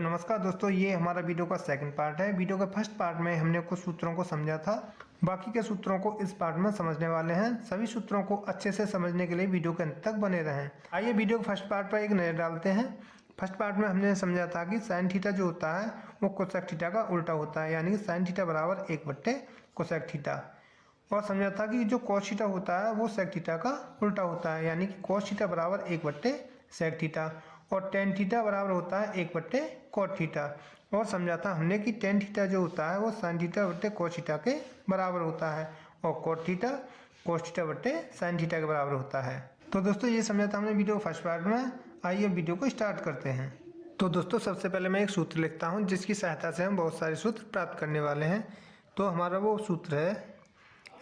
नमस्कार दोस्तों, ये हमारा वीडियो का सेकंड पार्ट है। वीडियो के फर्स्ट पार्ट में हमने कुछ सूत्रों को समझा था, बाकी के सूत्रों को इस पार्ट में समझने वाले हैं। सभी सूत्रों को अच्छे से समझने के लिए वीडियो के अंत तक बने रहें। आइए वीडियो के फर्स्ट पार्ट पर एक नज़र डालते हैं। फर्स्ट पार्ट में हमने समझा था कि साइन थीटा जो होता है वो कोसेक थीटा का उल्टा होता है, यानी कि साइन थीटा बराबर 1/कोसेक थीटा। और समझा था कि जो कॉस थीटा होता है वो सेक थीटा का उल्टा होता है, यानी कि कॉस थीटा बराबर 1/सेक थीटा। और टेन थीटा बराबर होता है 1/कॉट थीटा। और समझा था हमने कि टेन थीटा जो होता है वो साइन थीटा बट्टे कॉस थीटा के बराबर होता है, और कॉट थीटा कॉस थीटा बट्टे साइन थीटा के बराबर होता है। तो दोस्तों ये समझा था हमने वीडियो फर्स्ट पार्ट में। आइए वीडियो को स्टार्ट करते हैं। तो दोस्तों सबसे पहले मैं एक सूत्र लिखता हूँ जिसकी सहायता से हम बहुत सारे सूत्र प्राप्त करने वाले हैं। तो हमारा वो सूत्र है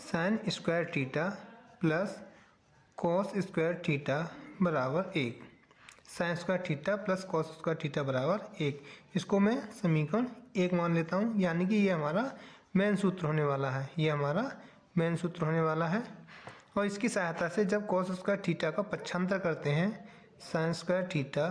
sine square theta plus cos square theta बराबर 1। Sine square theta plus cos square theta बराबर 1। इसको मैं समीकरण 1 मान लेता हूँ, यानी कि ये हमारा मेन सूत्र होने वाला है। ये हमारा मेन सूत्र होने वाला है। और इसकी सहायता से जब कॉस स्क्वायर थीटा का पक्षांतर करते हैं साइन स्क्वायर थीटा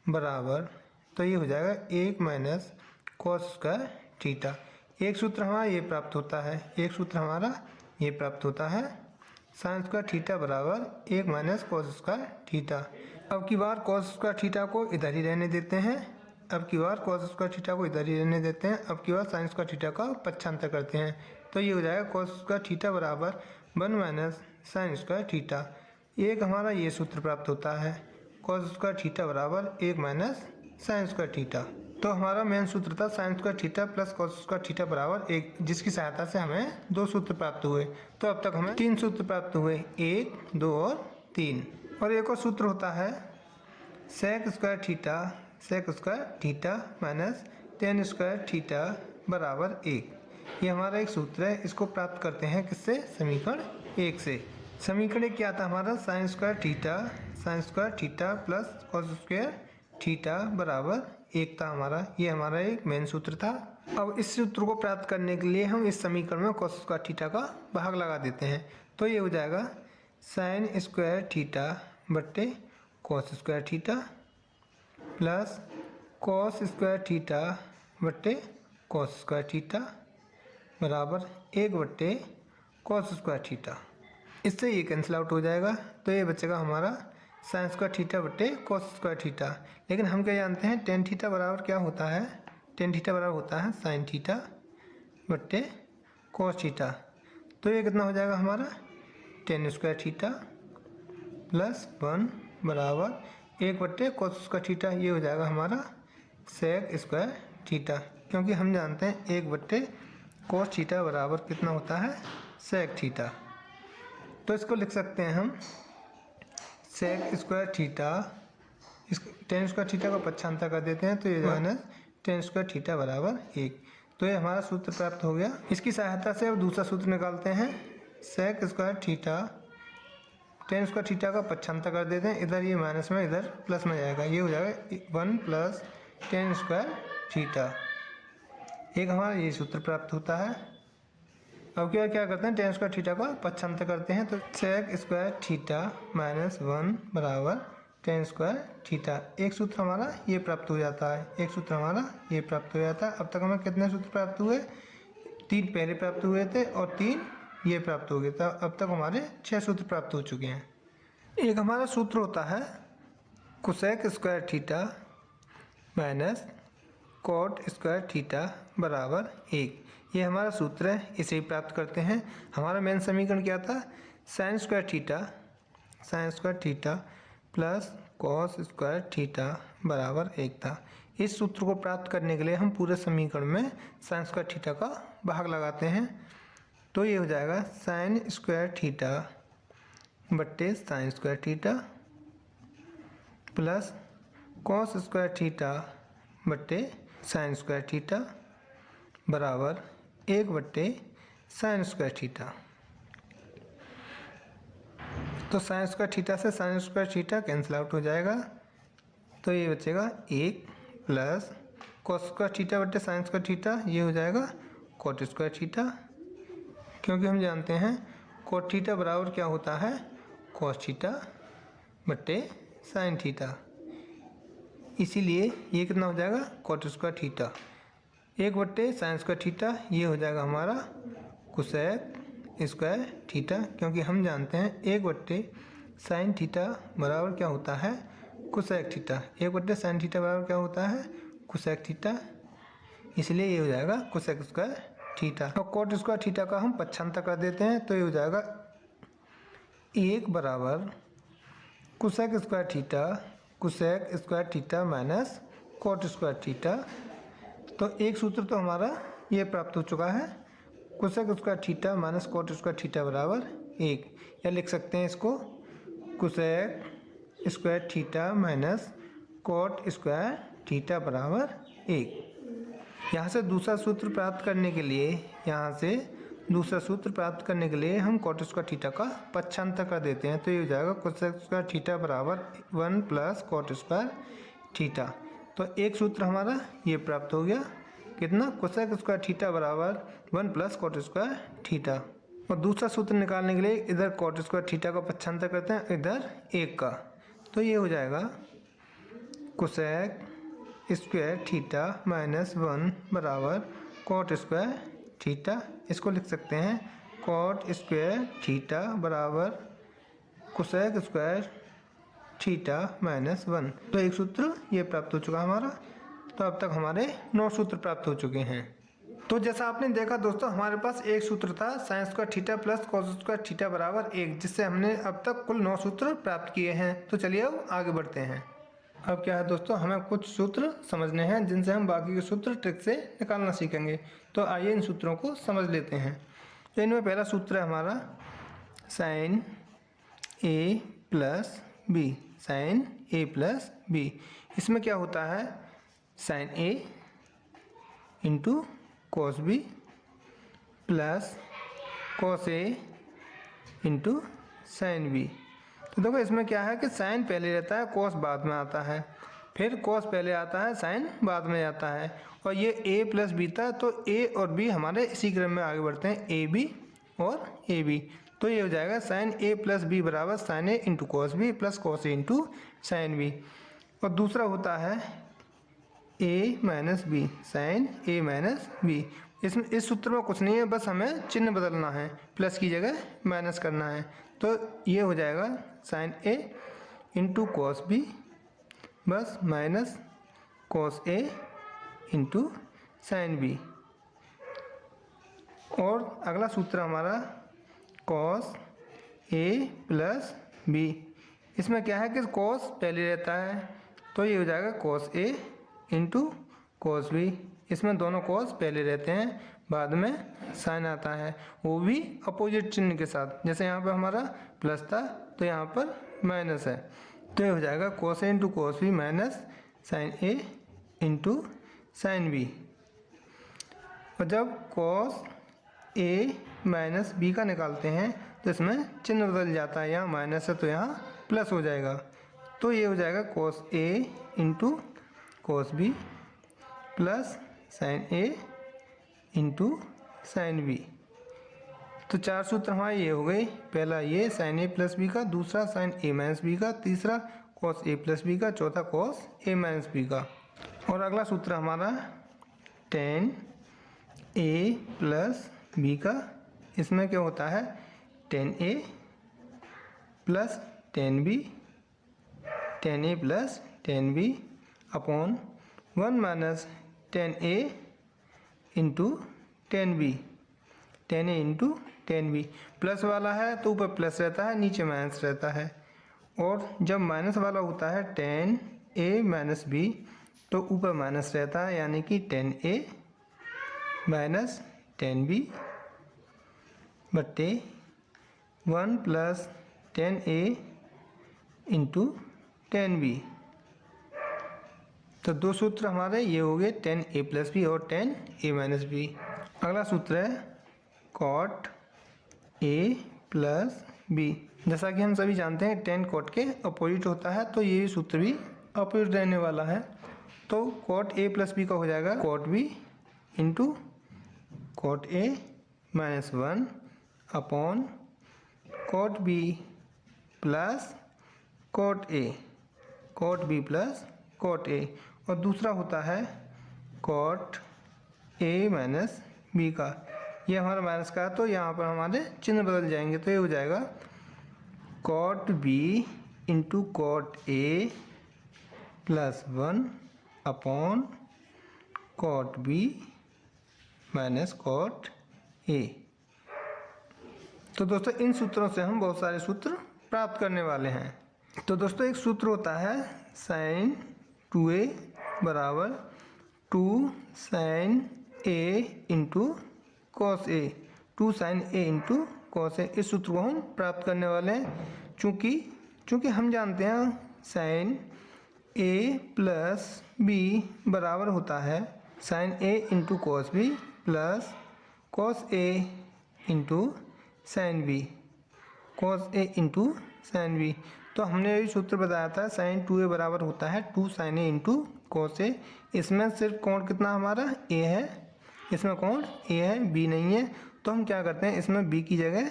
बराबर, तो ये हो जाएगा 1 माइनस कॉस स्क्वायर थीटा। एक सूत्र हमारा ये प्राप्त होता है, एक सूत्र हमारा ये प्राप्त होता है साइन स्क्वायर थीटा बराबर 1 माइनस कॉस स्क्वायर थीटा। अब की बार कॉस स्क्वायर थीटा को इधर ही रहने देते हैं, अब की बार कॉस स्क्वायर थीटा को इधर ही रहने देते हैं। अब की बार साइन स्क्वायर थीटा का पक्षांतर करते हैं, तो ये हो जाएगा कॉस स्क्वायर थीटा बराबर 1 माइनस साइन स्क्वायर थीटा। एक हमारा ये सूत्र प्राप्त होता है कॉस स्क्वायर थीटा बराबर 1 माइनस साइन स्क्वायर थीटा। तो हमारा मेन सूत्र था sine square theta plus cos square theta बराबर 1, जिसकी सहायता से हमें 2 सूत्र प्राप्त हुए। तो अब तक हमें 3 सूत्र प्राप्त हुए, 1, 2 और 3। और एक और सूत्र होता है sec square theta minus tan square theta बराबर 1। ये हमारा एक सूत्र है। इसको प्राप्त करते हैं किससे? समीकरण 1 से। समीकरण 1 क्या था हमारा? Sine square theta plus cos square theta बराबर 1 था हमारा। ये हमारा एक मेन सूत्र था। अब इस सूत्र को प्राप्त करने के लिए हम इस समीकरण में कॉस स्क्वायर थीटा का भाग लगा देते हैं, तो ये हो जाएगा साइन स्क्वायर थीटा बट्टे cos square theta plus cos square theta बट्टे कॉस स्क्वायर थीटा बराबर 1/कॉस स्क्वायर थीटा। इससे ये कैंसिल आउट हो जाएगा, तो ये बचेगा हमारा साइन स्क्वायर थीटा बट्टे कॉस स्क्वायर थीटा। लेकिन हम क्या जानते हैं, टेन थीटा बराबर क्या होता है? टेन थीटा बराबर होता है साइन थीटा बट्टे कॉस थीटा। तो ये कितना हो जाएगा हमारा? टेन स्क्वायर थीटा प्लस 1 बराबर 1/कॉस स्क्वायर थीटा। ये हो जाएगा हमारा सेक स्क्वायर थीटा, क्योंकि हम जानते हैं 1/कॉस थीटा बराबर कितना होता है? Sec theta. तो इसको लिख सकते हैं हम सेक स्क्वायर थीटा, इस टेन स्क्वायर थीटा का पक्षांतर कर देते हैं, तो ये माइनस टेन स्क्वायर थीटा बराबर 1। तो ये हमारा सूत्र प्राप्त हो गया। इसकी सहायता से अब दूसरा सूत्र निकालते हैं। Sec square theta tan square theta का पक्षांतर कर देते हैं, इधर ये माइनस में इधर प्लस में जाएगा, ये हो जाएगा 1 प्लस टेन स्क्वायर थीटा। एक हमारा ये सूत्र प्राप्त होता है। अब क्या करते हैं, टेन स्क्वायर थीटा का पक्षांतर करते हैं, तो सेक स्क्वायर थीटा माइनस 1 बराबर टेन स्क्वायर थीटा। एक सूत्र हमारा ये प्राप्त हो जाता है, एक सूत्र हमारा ये प्राप्त हो जाता है। अब तक हमें कितने सूत्र प्राप्त हुए? 3 पहले प्राप्त हुए थे और 3 ये प्राप्त हो गए था। अब तक हमारे 6 सूत्र प्राप्त हो चुके हैं। एक हमारा सूत्र होता है cosec square theta minus cot square theta बराबर 1। ये हमारा सूत्र है, इसे ही प्राप्त करते हैं। हमारा मेन समीकरण क्या था? Sine square theta plus cos square theta बराबर 1 था। इस सूत्र को प्राप्त करने के लिए हम पूरे समीकरण में साइन स्क्वायर थीटा का भाग लगाते हैं, तो ये हो जाएगा साइन स्क्वायर थीटा बट्टे sine square theta plus cos square theta बट्टे साइन स्क्वायर थीटा बराबर 1/साइन स्क्वायर थीटा। तो साइन स्क्वायर थीटा से sine square theta cancel out हो जाएगा, तो ये बचेगा 1 प्लस कॉस स्क्वायर थीटा बट्टे साइन स्क्वायर थीटा, ये हो जाएगा कॉट स्क्वायर थीटा, क्योंकि हम जानते हैं कॉट थीटा बराबर क्या होता है? कॉस थीटा बट्टे साइन थीटा। इसीलिए ये कितना हो जाएगा cot square theta. 1/sin square theta ये हो जाएगा हमारा कोसेक स्क्वायर थीटा, क्योंकि हम जानते हैं 1/sin थीटा बराबर क्या होता है कोसेक थीटा। 1/sin थीटा बराबर क्या होता है कोसेक थीटा, इसलिए ये हो जाएगा कोसेक स्क्वायर थीटा। और कॉट स्क्वायर थीटा का हम पक्षांतर कर देते हैं तो ये हो जाएगा 1 बराबर cosec square theta minus cot square theta. तो एक सूत्र तो हमारा ये प्राप्त हो चुका है, cosec square theta minus cot square theta बराबर 1, या लिख सकते हैं इसको cosec square theta minus cot square theta बराबर 1। यहाँ से दूसरा सूत्र प्राप्त करने के लिए हम कॉट स्क्वायर थीटा का पक्षांतर कर देते हैं तो ये हो जाएगा कोसेक स्क्वायर थीटा बराबर 1 प्लस कॉट स्क्वायर थीटा। तो एक सूत्र हमारा ये प्राप्त हो गया, कितना कोसेक स्क्वायर थीटा बराबर 1 प्लस कॉट स्क्वायर थीटा। और दूसरा सूत्र निकालने के लिए इधर कॉट स्क्वायर थीटा का पक्षांतर करते हैं, इधर 1 का, तो ये हो जाएगा कोसेक स्क्वायर थीटा माइनस 1 बराबर कॉट स्क्वायर थीटा। इसको लिख सकते हैं कॉट स्क्वायर थीटा बराबर कोसेक स्क्वायर थीटा माइनस 1। तो एक सूत्र ये प्राप्त हो चुका हमारा। तो अब तक हमारे 9 सूत्र प्राप्त हो चुके हैं। तो जैसा आपने देखा दोस्तों, हमारे पास एक सूत्र था sine square theta plus cos square theta बराबर 1, जिससे हमने अब तक कुल 9 सूत्र प्राप्त किए हैं। तो चलिए अब आगे बढ़ते हैं। अब क्या है दोस्तों, हमें कुछ सूत्र समझने हैं जिनसे हम बाकी के सूत्र ट्रिक से निकालना सीखेंगे। तो आइए इन सूत्रों को समझ लेते हैं। तो इनमें पहला सूत्र है हमारा sine A plus B, sine A plus B. इसमें क्या होता है sine A into cos B plus cos A into sine B. तो देखो इसमें क्या है कि साइन पहले रहता है, कॉस बाद में आता है, फिर कॉस पहले आता है, साइन बाद में आता है। और ये a प्लस बी था, तो a और b हमारे इसी क्रम में आगे बढ़ते हैं, ए बी और ए बी। तो ये हो जाएगा साइन a प्लस बी बराबर sine A into cos B plus cos A into sine B. और दूसरा होता है a minus B, sine a minus B. इसमें इस सूत्र में कुछ नहीं है, बस हमें चिन्ह बदलना है, प्लस की जगह माइनस करना है। तो ये हो जाएगा sine a into cos B बस minus cos A into sine B. और अगला सूत्र हमारा कॉस ए प्लस बी। इसमें क्या है कि कॉस पहले रहता है, तो ये हो जाएगा cos A into cos B. इसमें दोनों कॉस पहले रहते हैं, बाद में साइन आता है, वो भी अपोजिट चिन्ह के साथ। जैसे यहाँ पर हमारा प्लस था तो यहाँ पर माइनस है, तो ये हो जाएगा cos A into cos B minus sine A into sine B. और जब कॉस ए माइनस बी का निकालते हैं तो इसमें चिन्ह बदल जाता है, यहाँ माइनस है तो यहाँ प्लस हो जाएगा। तो ये हो जाएगा cos A into cos B plus sine A into sine B. तो 4 सूत्र हमारे ये हो गए, पहला ये साइन ए प्लस बी का, दूसरा साइन ए माइनस बी का, तीसरा कॉस ए प्लस बी का, चौथा कॉस ए माइनस बी का। और अगला सूत्र हमारा टेन ए प्लस बी का। इसमें क्या होता है tan A plus tan B, tan A plus tan B upon 1 minus tan A into tan B, tan A into tan B. Plus वाला है तो ऊपर प्लस रहता है, नीचे माइनस रहता है। और जब माइनस वाला होता है टेन ए माइनस बी, तो ऊपर माइनस रहता है, यानी कि टेन ए माइनस टेन बी बट्टे 1 plus ten A into tan B. तो 2 सूत्र हमारे ये हो गए, टेन ए प्लस बी और टेन ए माइनस बी। अगला सूत्र है कॉट ए प्लस बी। जैसा कि हम सभी जानते हैं टेन कॉट के अपोजिट होता है, तो ये सूत्र भी अपोजिट रहने वाला है। तो कॉट ए प्लस बी का हो जाएगा cot B into cot A minus 1 upon cot B plus cot A, cot B plus cot A, और दूसरा होता है कॉट ए माइनस बी का। ये हमारा माइनस का है तो यहाँ पर हमारे चिन्ह बदल जाएंगे, तो ये हो जाएगा cot B into cot A plus 1 upon cot B minus cot A. तो दोस्तों इन सूत्रों से हम बहुत सारे सूत्र प्राप्त करने वाले हैं। तो दोस्तों एक सूत्र होता है साइन 2a बराबर 2 sine a into cos A, 2 sine a into cos A. इस सूत्र को हम प्राप्त करने वाले हैं चूँकि हम जानते हैं साइन a प्लस बी बराबर होता है sine a into cos B plus cos A into sine B, cos A into sine B. तो हमने ये सूत्र बताया था साइन 2a बराबर होता है 2 साइन ए इंटू कॉस ए। इसमें सिर्फ कोण कितना हमारा a है, इसमें कोण a है, b नहीं है। तो हम क्या करते हैं, इसमें b की जगह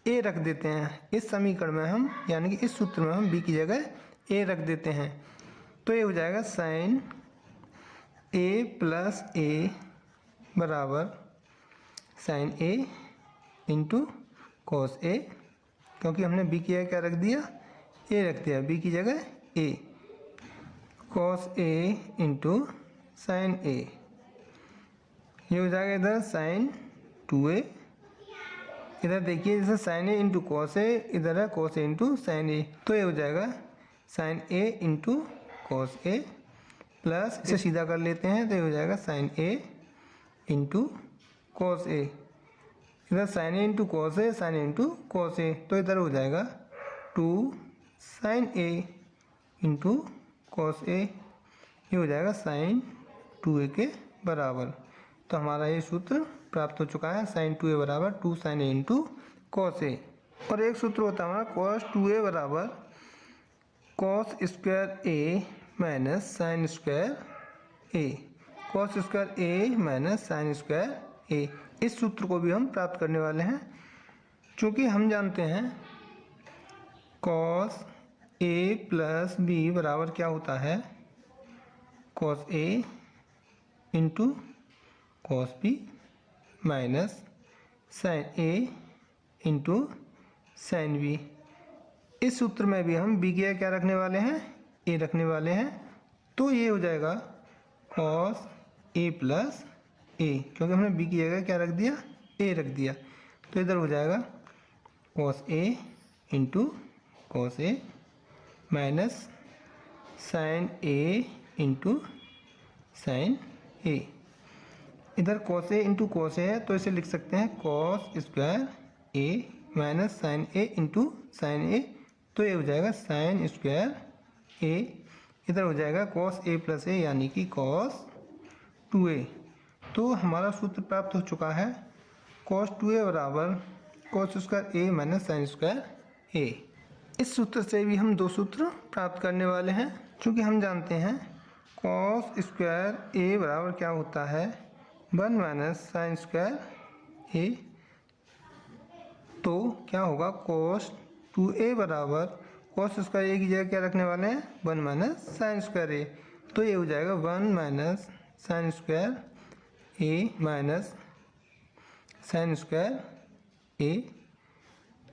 a रख देते हैं। इस समीकरण में हम यानी कि इस सूत्र में हम b की जगह a रख देते हैं। तो ये हो जाएगा साइन a प्लस a बराबर साइन a इंटू कॉस ए, क्योंकि हमने b की जगह क्या रख दिया, a रख दिया, b की जगह a, cos a into sine a। ये हो जाएगा इधर साइन 2a, इधर देखिए जैसे sine a into cos a, इधर है cos a into sine a। तो ये हो जाएगा sine a into cos a plus इसे सीधा कर लेते हैं तो ये हो जाएगा sine a into cos a, इधर sine a into cos a, sine a into cos a। तो इधर हो जाएगा 2 sine a into cos a, ये हो जाएगा साइन 2a के बराबर। तो हमारा ये सूत्र प्राप्त हो चुका है साइन 2a बराबर 2 sine a into cos a। और एक सूत्र होता है हमारा कॉस 2a बराबर cos square a minus sine square a, cos square a minus sine square a। इस सूत्र को भी हम प्राप्त करने वाले हैं क्योंकि हम जानते हैं कॉस a प्लस b बराबर क्या होता है cos a into cos b minus sine a into sine b। इस सूत्र में भी हम b की जगह क्या रखने वाले हैं, a रखने वाले हैं। तो ये हो जाएगा कॉस a प्लस a, क्योंकि हमने b की जगह क्या रख दिया, a रख दिया। तो इधर हो जाएगा cos a into cos a minus sine a into sine a। इधर cos a into cos a है तो इसे लिख सकते हैं cos square a minus sine a into sine a। तो ये हो जाएगा साइन स्क्वायर a, इधर हो जाएगा कॉस a प्लस a यानी कि कॉस 2a। तो हमारा सूत्र प्राप्त हो चुका है कॉस 2a बराबर cos square a minus sine square a। इस सूत्र से भी हम दो सूत्र प्राप्त करने वाले हैं क्योंकि हम जानते हैं कॉस स्क्वायर a बराबर क्या होता है 1 माइनस साइन स्क्वायर a। तो क्या होगा कॉस 2a बराबर कॉस स्क्वायर a की जगह क्या रखने वाले हैं 1 माइनस साइन स्क्वायर a। तो ये हो जाएगा 1 minus sine square a minus sine square a।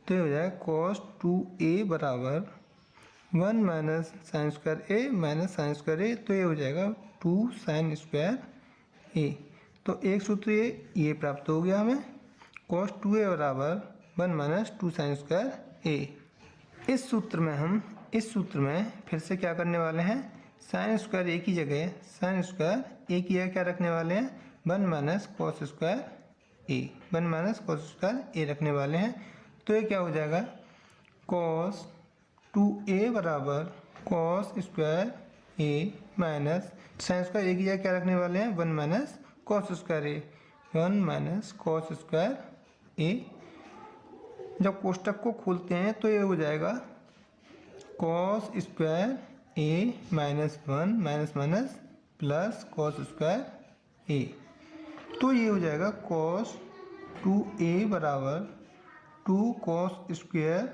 तो ये हो जाएगा कॉस 2a बराबर 1 minus sine square a minus sine square a। तो ये हो जाएगा 2 साइन स्क्वायर a। तो एक सूत्र ये प्राप्त हो गया हमें कॉस 2a बराबर 1 माइनस 2 साइन स्क्वायर a। इस सूत्र में फिर से क्या करने वाले हैं, साइन स्क्वायर a की जगह साइन स्क्वायर a की जगह क्या रखने वाले हैं 1 minus cos square a, 1 minus cos square a रखने वाले हैं। तो ये क्या हो जाएगा कॉस 2a बराबर cos square a minus sine square a की जगह क्या रखने वाले हैं 1 minus cos square a, 1 minus cos square a। जब कोष्टक को खोलते हैं तो ये हो जाएगा cos square a minus 1 minus minus plus cos square a। तो ये हो जाएगा कॉस 2a बराबर 2 कॉस स्क्वायर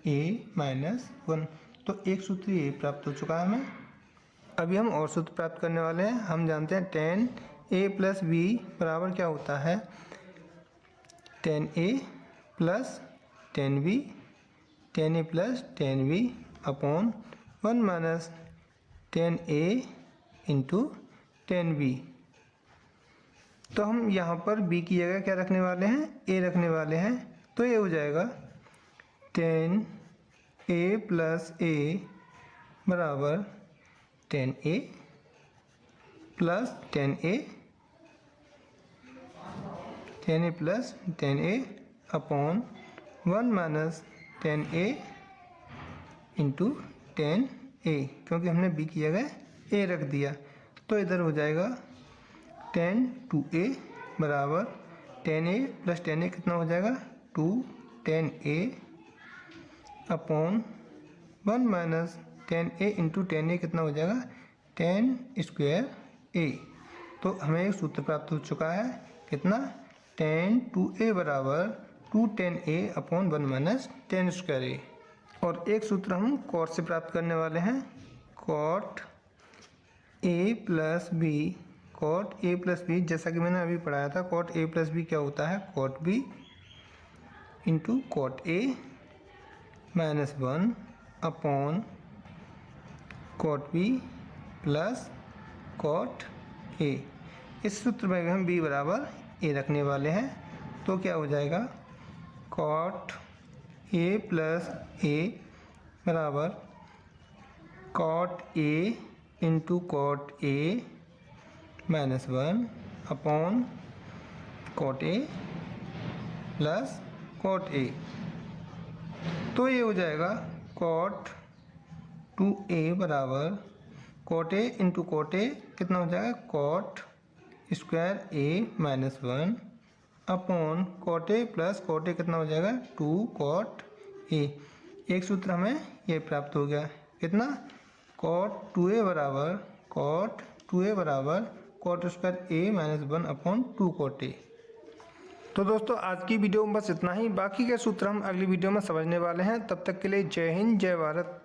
a माइनस 1। तो एक सूत्र ये प्राप्त हो चुका है हमें अभी हम और सूत्र प्राप्त करने वाले हैं। हम जानते हैं tan a प्लस बी बराबर क्या होता है, tan a plus tan b, tan a plus tan b upon 1 minus tan a into tan b। तो हम यहाँ पर b की जगह क्या रखने वाले हैं, a रखने वाले हैं। तो ये हो जाएगा tan a प्लस a बराबर tan a plus tan a plus tan a upon 1 minus tan a into tan a, क्योंकि हमने b की जगह a रख दिया। तो इधर हो जाएगा tan 2a बराबर tan a plus tan a कितना हो जाएगा 2 tan a upon 1 minus tan a into tan a कितना हो जाएगा tan स्क्वायर a। तो हमें एक सूत्र प्राप्त हो चुका है, कितना, tan 2a बराबर 2 tan a upon 1 minus tan square a। और एक सूत्र हम cot से प्राप्त करने वाले हैं, cot a plus b। cot a plus b जैसा कि मैंने अभी पढ़ाया था, cot a प्लस b क्या होता है, cot b into cot a minus 1 upon cot b plus cot a। इस सूत्र में हम b बराबर a रखने वाले हैं। तो क्या हो जाएगा, cot a प्लस a बराबर cot a into cot a minus 1 upon cot a plus cot a। तो ये हो जाएगा cot 2a बराबर cot a into cot a कितना हो जाएगा cot square a minus 1 upon cot a plus cot a कितना हो जाएगा 2 cot a। एक सूत्र हमें ये प्राप्त हो गया, कितना, cot 2a बराबर cot square a minus 1 upon 2 cot a। तो दोस्तों आज की वीडियो में बस इतना ही, बाकी के सूत्र हम अगली वीडियो में समझने वाले हैं। तब तक के लिए जय हिंद, जय भारत।